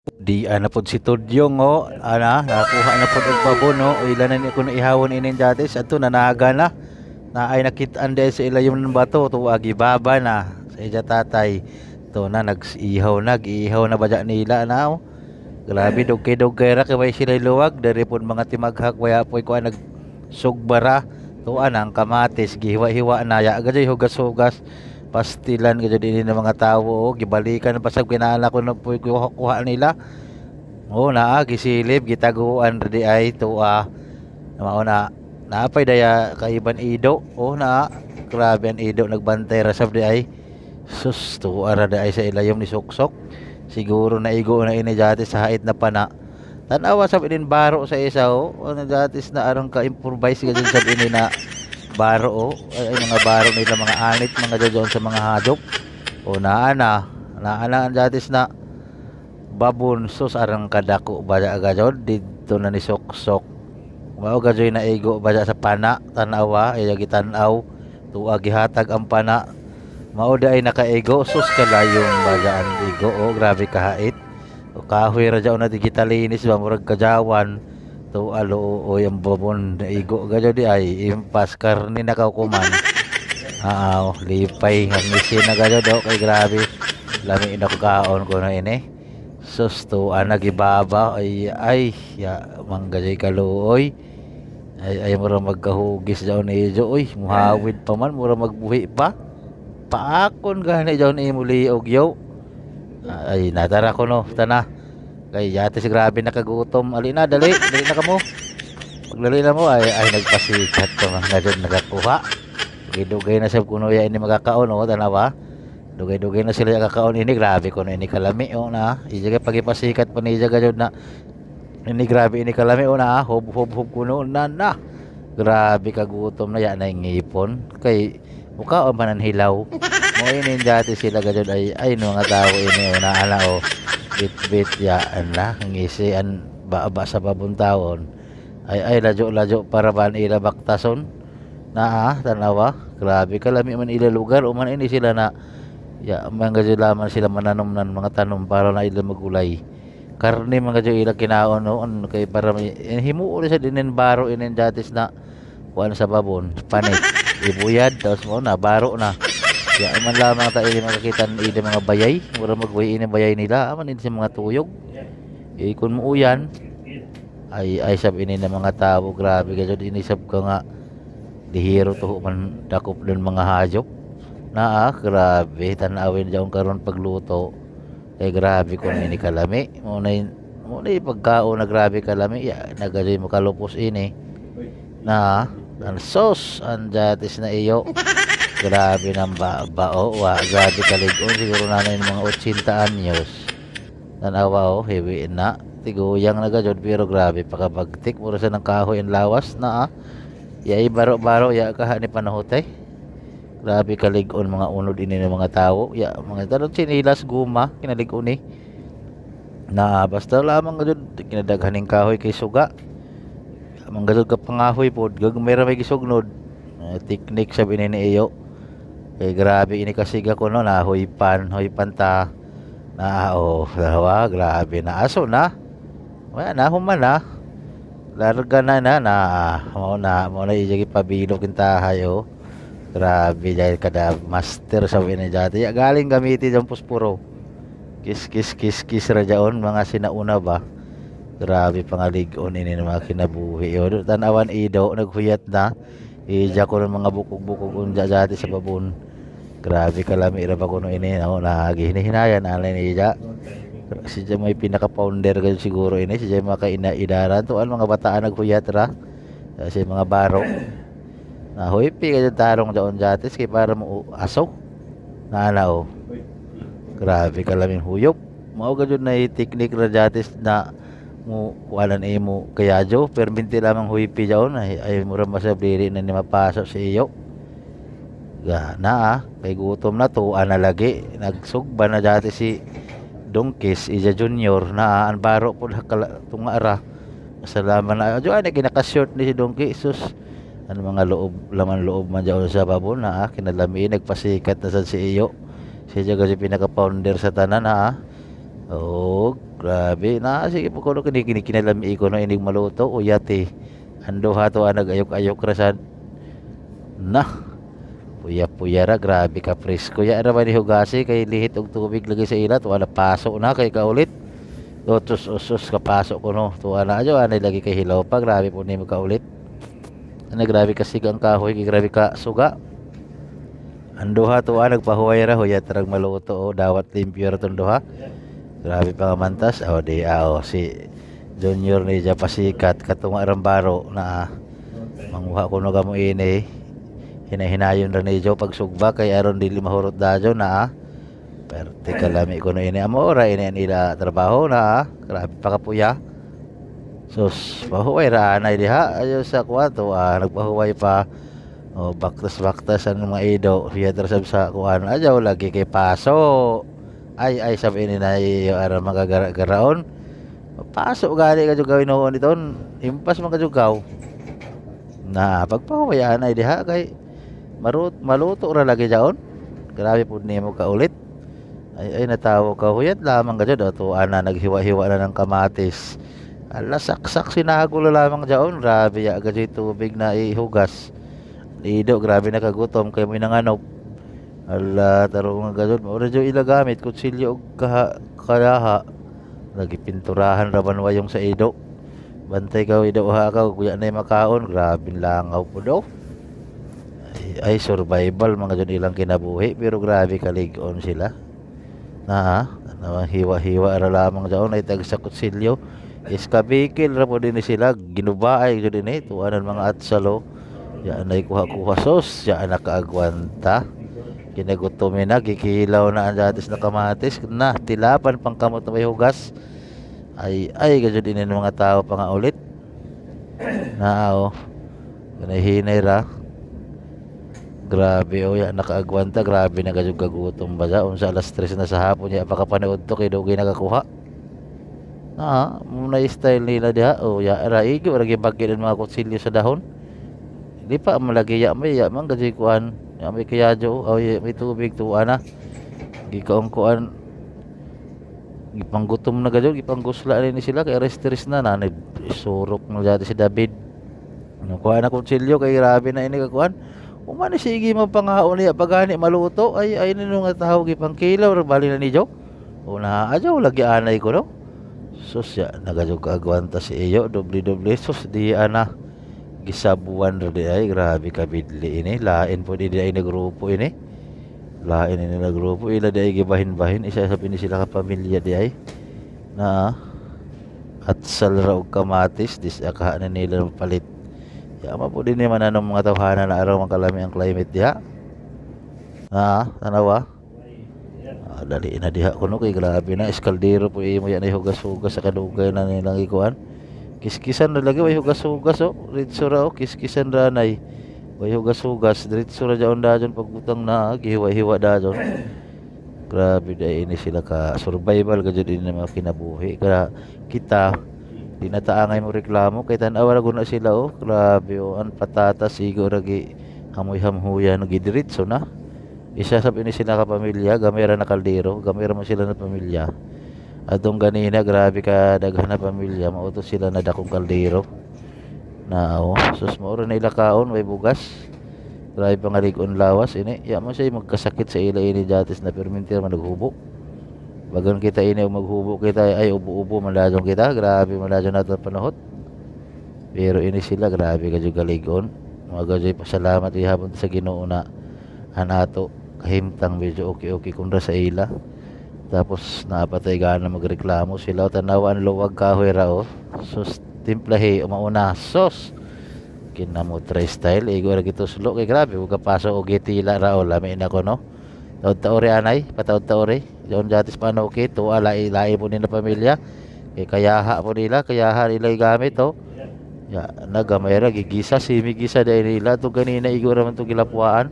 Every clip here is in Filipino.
Di ana pod si Tudyong o nakuha na pod og babon no ilan na ni kuno ihawon inin datis ato nanaga na naay nakit-an dahil sa ilayom ng bato tuwagi baba na sa iya tatay to na nag-ihaw na badya nila na oh. Grabe dugkay-dugkay ra kay sila luwag dari pod mga timaghak waya poy kuan nagsugbara tuan ang kamatis gihiwa-hiwa na ya gajoy hugas-hugas pastilan gajud dinhi ng mga tawo oh. Gibalikan pasag kinala ko na poy kuha nila oh naa gisilip gitaguan di ay tuwa mao na naapay daya kaiban ido oh na grabe ang ido nagbantay ra sab di ay sus tuwa ra di ay sa ilayom ni Suksok siguro naigo na ini dati sa hait na pana tanawa sab inin baro sa isa oh ano datis na arang ka improvise ka dyan sab ini na baro oh ay mga baro nila mga anit mga dyan sa mga hadok o naana ang datis na babon sus arang kadako bada agad dito na ni Suksok mao gajoy na igo bada sa pana tanawa ay gitanaw tuwa gihatag ang pana mao ay nakaigo sus kalayong bagaan igo oh grabe kahait o kahoy ra jaw na digitalinis ba murag kajawan to alo o yung babon na igo gado di ay impas karni nakaukuman lipay hangisi na gado do kay grabe lami ina ko kaon ko na ini sus to nagibaba ay ya manggajay kaluoy ay mura magkahugis jaw na ijo oy muhawid pa man mura magbuhi pa paakon gani jaw ni muli og yaw ay natara ko no tana kay yate si grabe nakagutom ali na dali na kamo pagdali na mo ay nagpasikat to nga jud nagakuha dugay na sab kuno ya ini magakaon o tanawa dugay na sila kakaon ini grabe ko ini kalami o na ijaga pagipasikat pa ni jaga jud na ini grabe ini kalami o na hob kuno na grabe kagutom na ya na ngipon kay mukha o mananhilaw mo ini dati sila gajud ay no nga tao ini na ala o bit ya na ngisi an ba sa babuntaon ay lajo para ban ila baktason na tanawa grabe kalami man ila lugar o man ini sila na ya mga gajud laman sila mananom nan mga tanom para na ila magulay karne mga gajud ila kinaon no kay para himuo sa dinin baro inin datis na kuan sa babon panit ibuyad tapos mo na baro na ya man lamang ta ili makakita ni mga bayay mura magbuhi ini bayay nila aman ini sa mga tuyog kun mo uyan ay sab ini na mga tao grabe gajud ini sab ka nga dihiro to man dakop den mga hayop na grabe tanawin jaon karon pagluto ay grabe kun ini kalami mo na pagkaon na grabe kalami ya nagajoy mo kalupos ini na ang sos ang datis na iyo grabe ng bao grabe kaligon siguro na yung mga 80 anyos tanawa heavy na tiguyang na gajod pero grabe pakabagtik mura sa ng kahoy ang lawas na ya baro ya kaha ni panahotay grabe kaligon mga unod ini ng mga tao ya mga talon sinilas guma kinaligon ni na basta lamang gajod kinadaghaning kahoy kay suga manggadod ka pangahoy pod gagmay ra may gisugnod teknik sabi ni iyo kay grabe ini kasiga ko no na hoy pan ta na dawa grabe na aso na wala na human na larga na mo na ijagi pabilo kintahay grabe dahil kada master sabi ni dati ya galing gamiti jang puspuro kis ra jaon mga sinauna ba grabe pangaligon ini mga kinabuhi tanawan ido naghuyat na ija ko ng mga bukog unja dati sa babon grabe kalami ra ba kuno ini lagi hinahinayan alay ni ija si Jay may pinaka founder kayo siguro ini si Jay mga kainaidaran to ang mga bataan naghuyat ra si mga baro na hoypi kayo tarong daon dati kay para mo aso na grabe kalaming huyop mao gajud na teknik ra dati na mo kuanan mo kayajo perminti lamang huipi jaon ay mura masabliri na ni mapasok sa iyo na kay gutom na to ana lagi nagsugba na dati si Dongkis Ija Junior na ang baro po tunga ara salaman na ajo ay kinaka-short ni si Dongki sus ano mga laman loob man jaon sa babon na kinalami nagpasikat na sa si iyo siya si pinaka founder sa tanan na Grabe na sige po kuno kini kinalami ko no ining maluto uyat eh. Ando ha to nag-ayok-ayok rasan. Nah, puya-puya ra grabe ka presko ya ra man hugasi kay lihit og tubig lagi sa ilat wala paso na kay kaulit. Utos-usos ka pasok ko no. Tuwa na ajo anay lagi kay hilaw pa grabe po nimo kaulit. Ana grabe ka sigang kahoy kay grabe ka suga. Ando ha tuwa nagpahuway ra huyat rag maluto o dawat limpyo ra tong duha. Grabe pa nga mantas. O di si Junior ni dya pasikat katong arambaro na manguha ko no kamo ini. Hinahinayon ra ni Jo pagsugba kay aron dili mahurot dajo na perte kalami ko no ini amo ora ini nila trabaho na grabe pa kapuya. Sus pahuway ra anay diha ayo sa kwarto nagpahuway pa. O baktas-baktas ang mga ido fiyater sab sa kuan ajaw lagi kay paso. Ay sabi ini na iyo ara magagaraon. Paso gali ka jud gawin noon iton. Impas man ka jud gaw. Na pagpahuwayan ay diha kay maluto ra lagi jaon. Grabe pud nimo ka ulit. Ay natawo ka huyat lamang ka jud to ana naghiwa-hiwa na ng kamatis. Ala saksak sinagulo lamang jaon. Grabe ya ka jud tubig na ihugas. Ido grabe nakagutom kay mo nanganop. Ala tarong nga gazon mo radyo ilagamit kutsilyo og kalaha. Lagi pinturahan ra man wayong sa ido. Bantay ka ido ha ka kuya nay makaon grabe langaw po daw. Ay survival mga jud ilang kinabuhi pero grabe kalig-on sila. Na hiwa-hiwa ra lamang jaon ay tag sa kutsilyo. Iskabikil ra po din sila ginubaay jud ini tuanan mga atsalo. Ya anay kuha-kuha sos, ya nakaagwanta. Kinagutomin na, gikilaw na ang datis na kamatis. Na, tilapan pang kamot na may hugas. Ay, ganyan din ng mga tao pa nga ulit. Na, ganahinay ra. Grabe, ya nakaagwanta. Grabe na ganyan gagutom ba siya. Unsa alas 3 na sa hapon niya, pakapanood to, kay Dogi nakakuha. Na, muna style nila diha. Ya, raigi, waragi bagay ng mga kutsilyo sa dahon. Di pa malagi ya may man kasi kuan ya may kayadyo o may tubig tuwa na gikaong kuan gipanggutom na gadyo gipanggusla ni sila kay rest na nanay surok mo dati si David ano kuan na kutsilyo kay grabe na ini ka kuan umani sige mapangaon niya pagani maluto ay nino nga tawo gipangkilaw ra bali na ni Jo una ajaw lagi anay ko no sus ya nagadyo ka agwanta si iyo doble sus di ana gisabuan ra di ay grabe ka bidli ini lain po di ay nagrupo ini lain ini nagrupo ila di ay gibahin-bahin isa sa pini sila ka pamilya di ay na at sal ra og kamatis dis akaha na nila palit ya po din man anong mga tawhana na araw kalami ang climate diha tanawa dali na diha kuno kay grabe na eskaldero po imo yan ay hugas-hugas sa kadugay na nilang ikuan kiskisan na lagi way hugas-hugas diretso ra kiskisan ra nay way hugas-hugas diretso ra jaon dajon pagbutang na gihiwa-hiwa dajon grabe day ini sila ka survival gajud ini mga kinabuhi kaya kita dinataangay mo reklamo kay tan-aw ra guna sila grabe an patatas sigo ra gi hamoy-hamhuyan gi diretso na isa sa ini sila ka pamilya gamay ra na kaldero gamay ra mo sila na pamilya. Atong ganina grabe ka daghan na pamilya mautos sila na dakong kaldero na sus mo ron na ilakaon may bugas grabe pangalig-on lawas ini ya mo siya magkasakit sa ila ini datis na permintir man naghubo bagan kita ini maghubo kita ay ubo-ubo maladong kita grabe maladong nato panahot pero ini sila grabe ka jud galig-on mga jud pasalamat ihapon sa Ginoo na anato kahimtang medyo okay kung ra sa ila. Tapos napatay gana magreklamo sila tanawan luwag kahoy ra sus timplahe umauna sos kinamo try style igo ra gito sulo kay grabe ug kapaso og gitila ra lami na ko no taod-taore anay pataod-taore diyon jatis paano okay to alai po nila pamilya kay kayaha po nila gamit ya nagamay ra gigisa simigisa dai nila to ganina igo ra man to gilapuan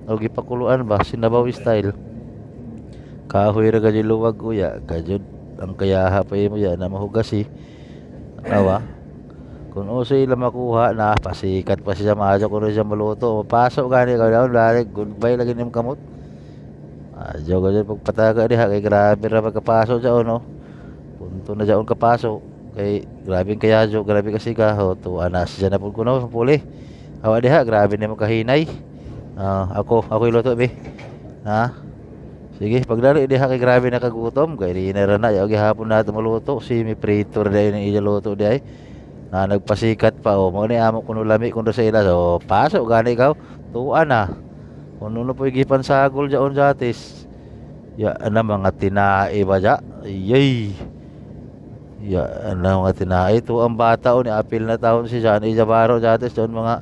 o gipakuluan ba sinabaw style kahoy ra gajud luwag uya gajud ang kayaha pa imo ya na mahugasi awa kung uso ila makuha na pasikat pa siya maajo kuno siya maluto mapasok gani ka daw lari goodbye lagi nim kamot ajo gajud pagpataga diha kay grabe ra pagkapasok sa to na jaon kapaso kay grabe kaya jo, grabe kasi kaho to ana siya na pud kuno puli. Hawa diha grabe nimo kahinay. Ako iluto be. Ha? Sige, pagdali diha kay grabe na kagutom kay di na ra na yaw gihapon nato maluto si mi prito ra dayon iya luto di ay. Na nagpasikat pa o mo ni amo kuno lami kuno sa ila so paso gani ikaw tuan na. Kuno no poy gipan sagol jaon jatis. Ya ana mga tinae ba ja? Yay. Ya ana mga tinae to ang bata o ni apil na taon si Jan Ijabaro jatis don mga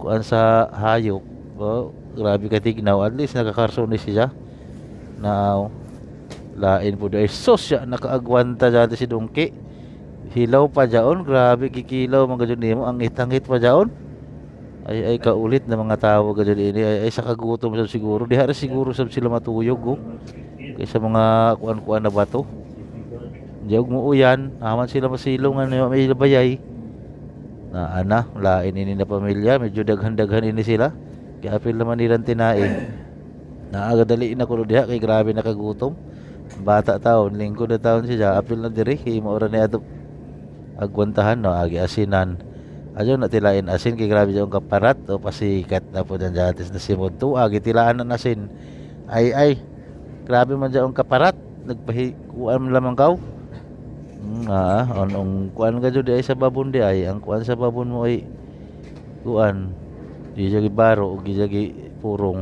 kuan sa hayop. Oh, grabe ka tignaw at least nakakarso ni siya. Now lain po dahil sos siya nakaagwanta dati si Dungki. Hilaw pa jaon, grabe kikilaw mga gadyon nimo ang itangit pa jaon. Ay kaulit na mga tao gadyon ini ay sa kagutom sab siguro. Diha ra siguro sab sila matuyog oh. Kaysa mga kuan-kuan na bato. Diog mo uyan, aman sila masilong ano may bayay. Na ana, lain ini na pamilya, medyo daghan-daghan ini sila. Kaya apil naman nilang tinae. Naagadali na kuno diha kay grabe nakagutom. Bata taon, lingkod na taon siya, apil na diri kay maura ni ato agwantahan no, agi asinan. Ajo na tilain asin kay grabe jong kaparat o pasikat na po dyan jatis na simod to, agi tilaan ng asin. Ay, grabe man jong kaparat, nagpahikuan lamang kaw. Anong kuan ka jud ay sa babon di ay, ang kuan sa babon mo ay kuan. Di jagi baro o di jagi purong.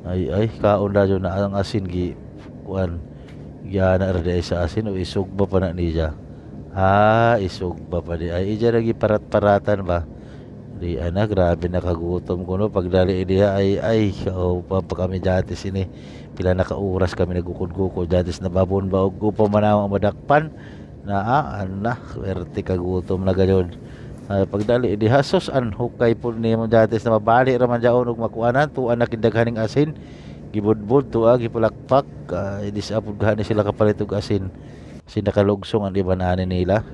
Ay kaon da jud na ang asin gi kuan. Giyana ra di sa asin o isog ba pa na niya. Isog ba pa di ay ija lagi parat-paratan ba. Di ana grabe nakagutom ko no pagdali diha ay pa kami jatis ini. Pila na ka oras kami nagukod-gukod jatis na babon ba og upa man ang madakpan. Ana werte kagutom na gayud. Pagdali di hasos an hukay po nimo jatis na mabali ra man jaon og makuanan tuan na kindaghaning asin gibudbud tuwa gipalakpak di sa apod gani sila kapalit og asin sinakalugsong ang ibanani nila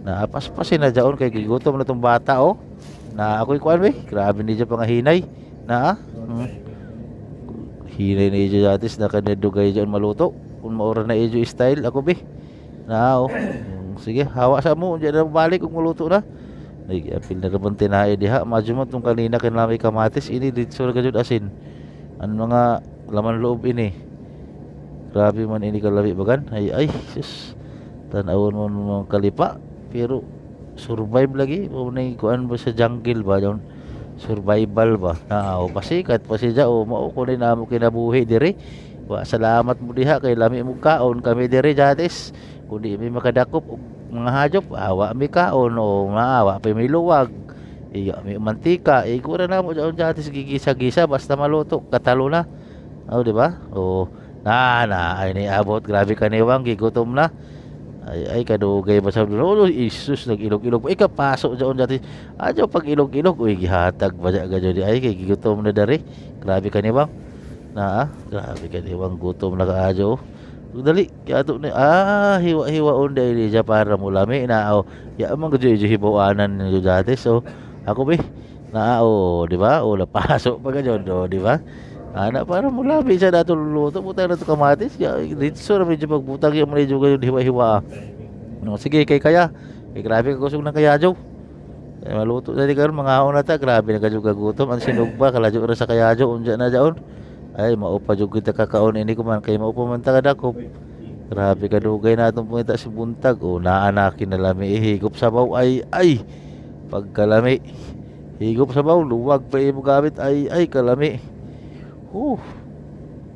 na paspasin na jaon kay gigutom na tong bata oh na ako'y kuan be grabe ni ja pangahinay na hinay ni ja jatis na kanadugay jaon maluto kun maura na ijo style ako be na sige hawa sa mo diyan na balik kung maluto na. Ay apil na rabon tinae diha medyo mo tong kanina kinamay kamatis ini dito ra gud asin. Ang mga laman loob ini. Grabe man ini kalabi bagan. Ay sus. Tan-awon mo kalipa pero survive lagi o nay kuan ba sa jungle ba yon. Survival ba. Pasikat pa siya o mao ko ni namo kinabuhi diri. Wa salamat mo diha kay lami mo kaon kami diri jatis. Kundi may makadakop mga hayop awa mi kaon o maawa pa may luwag iya may mantika igura na mo diyon jatis gigisa-gisa basta maluto katalo na di ba ay ni abot grabe kaniwang gigutom na ay kadugay ba sa dulo isus nag-ilog-ilog ay kapasok diyon jatis adyo pag ilog-ilog uy gihatag ba gadyo di ay kay gigutom na dari grabe kaniwang grabe kaniwang gutom na kaadyo dali kaya to hiwa unday di para mo lami na ya man gud hibawanan ni dati so ako be na di ba napasok pa gadyon di ba ana para mo lami sa dato luluto puta na to kamatis ya dito ra medyo pagbutang yung medyo gadyon hiwa-hiwa no sige kaya grabe ka kusog ng kayajo maluto dali karon mga na ta grabe na gadyo kagutom ang sinugba kalajo ra sa kayajo unja na jaon. Ay maupa jud kita kakaon ini kuman kay maupa man ta kadakop. Grabe kadugay natong pungita si buntag naanakin na lami ihigop sa baw ay pagkalami higop sa baw luwag pa imo gamit ay kalami.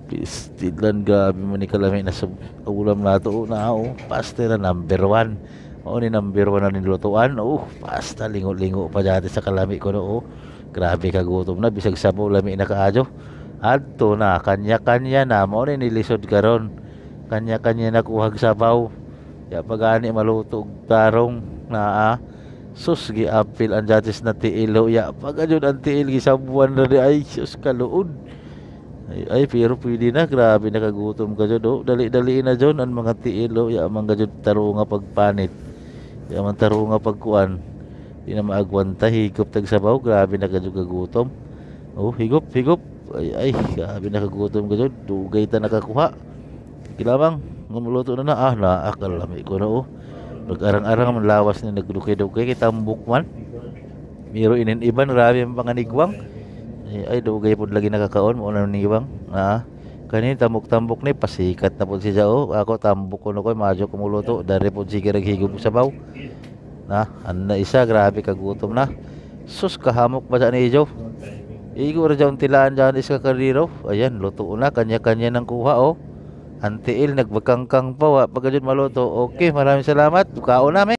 Pistilan grabe man ni kalami na sa ulam nato pasta na number 1. Mao ni number 1 na nilutuan. Pasta lingo-lingo pa dati sa kalami ko no. Grabe kagutom na bisag sabaw lami na kaadyo. Adto na kanya-kanya na mo ni nilisod karon kanya-kanya na kuhag sabaw ya pagani maluto og tarong na sus gi apil ang jatis na tiilo ya pagajud ang tiil gisabuan na di ay sus kaluod ay pero pwede na grabe nakagutom ka jud dali-dali na jon ang mga tiilo ya mga jud tarunga pagpanit ya man tarunga pagkuan di na maagwanta higop tag sabaw grabe nakajud kagutom higop ay grabe nakagutom ka dyan dugay ta nakakuha kilabang Ngumuluto na nakalami ko na oh. Nag-arang-arang man lawas ni nagdukay-dukay kay tambok man. Miro inin iban grabe ang panganigwang. Ay dugay pud lagi nakakaon mo na niwang. Kani tambok-tambok ni pasikat na pud siya oh. Ako tambok ko na ko madyo kumuluto dari pud sige naghigop sa baw. Anda isa grabe kagutom na. Sus kahamok ba sa ni Joe? Igo ra jawn tilaan dyan iska kariro. Ayan luto na kanya-kanya nang kuha oh. Antiil nagbakangkang pa wa pagkajud maluto. Okay, maraming salamat. Kaon namin.